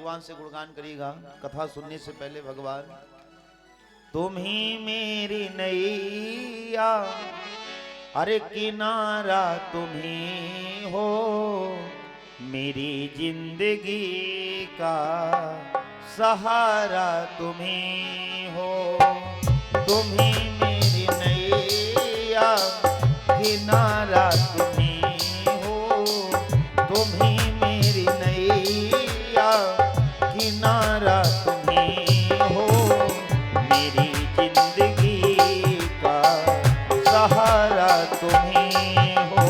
भगवान से गुणगान करिएगा। कथा सुनने से पहले भगवान, तुम ही मेरी नैया, अरे किनारा तुम ही हो, मेरी जिंदगी का सहारा तुम ही हो। तुम ही मेरी नैया, किनारा तुम ही हो, तुम ही मेरी नैया, किनारा तुम ही हो, मेरी जिंदगी का सहारा तुम ही हो।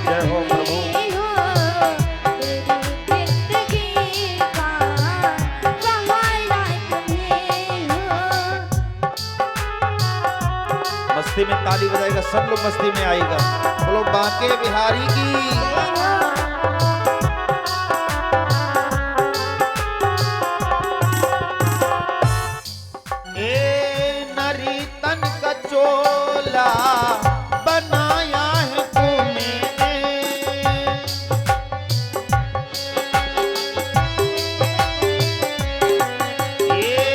जय हो प्रभु। मस्ती में ताली बजाएगा, सब लोग मस्ती में आएगा। बोलो बांके बिहारी की। चोला बनाया है तूने, ये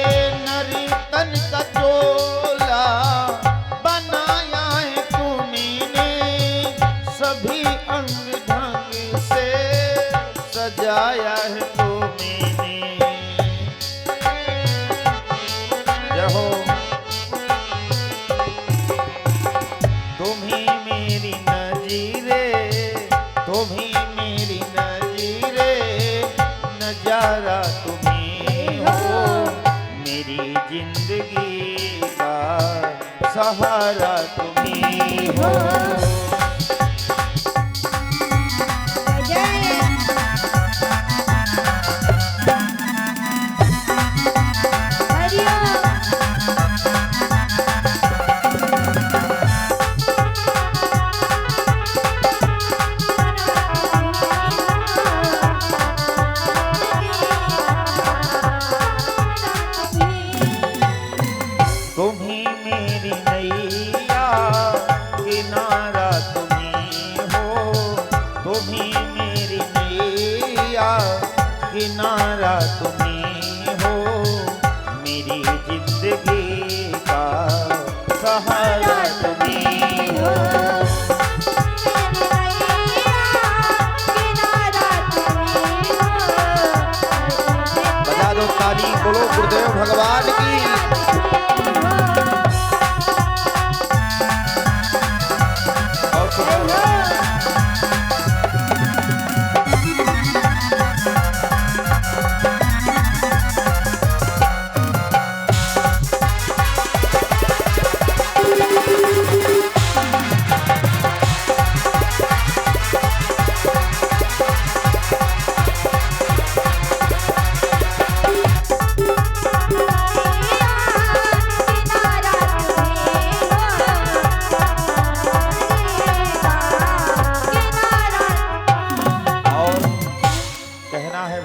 नरी तन का चोला बनाया है तूने, सभी अंग ढंग से सजाया है तूने। जय हो। तुम ही मेरी नजीरे, तुम ही मेरी नजीरे, नजारा तुम ही हो, मेरी जिंदगी का सहारा तुम ही हो। तुम ही मेरी नैया, किनारा तुम ही हो, तुम ही मेरी नैया, किनारा तुम ही हो, मेरी जिंदगी का सहारा तुम ही हो। बजा दो ताली, बोलो गुरुदेव भगवान की।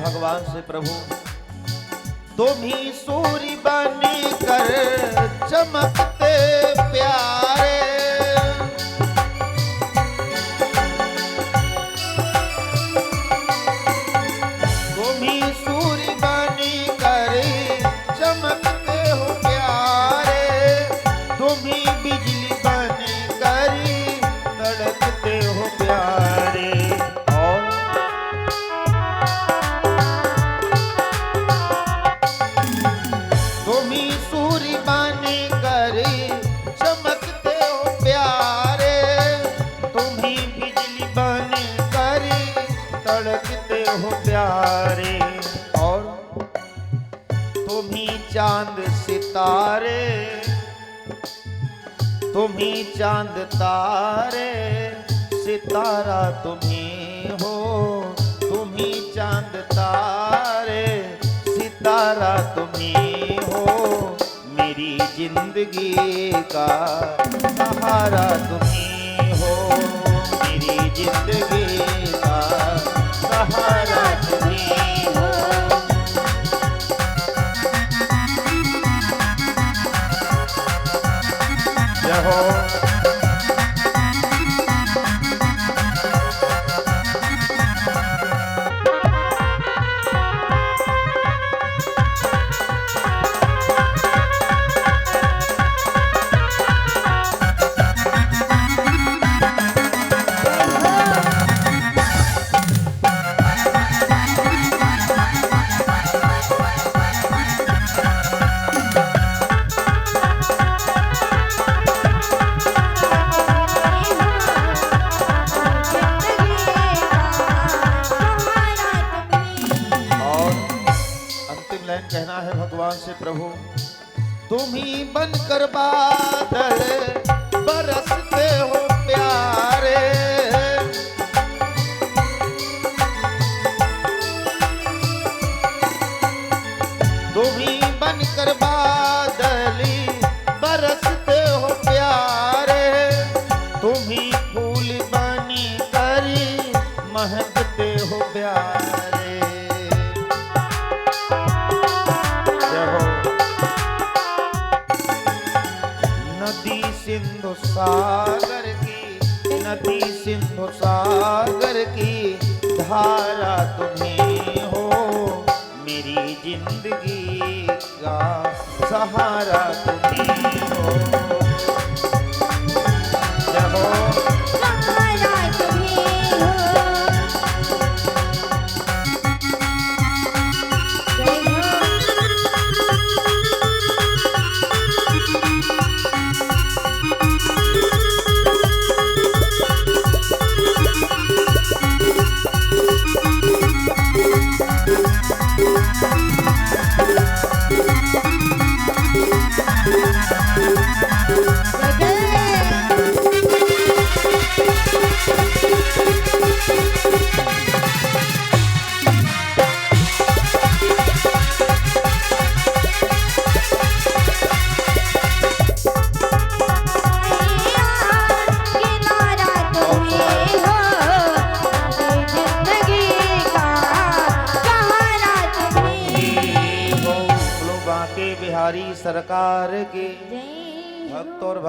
भगवान से, प्रभु तुम ही सूर्य बनकर चमकते प्यारे, तुम ही सूर्य बनकर चमकते हो प्यारे, तुम ही बिजली बनकर तड़कते हो प्यारे। तुम ही सूर्य बनकर चमकते हो प्यारे, तुम ही बिजली बनकर तड़कते हो प्यारे। और तुम ही चांद सितारे, तुम ही चांद तारे, सितारा तुम ही हो, तुम ही चांद तारे, सितारा तुम ही हो, मेरी जिंदगी का सहारा तुम ही हो, मेरी जिंदगी का सहारा तुम ही हो। जय हो। है भगवान से, प्रभु तुम ही बनकर बादल बरसते हो प्यारे, तुम ही बनकर बादल बरसते हो प्यारे, तुम ही फूल बनी करी महकते हो प्यारे। जय हो। नदी सिंधु सागर की, नदी सिंधु सागर की धारा तुम्ही हो, मेरी जिंदगी का सहारा तुम्ही हो। जय हो। सहारा तुम्ही हो। बिहारी सरकार की जय भक्त और भक्त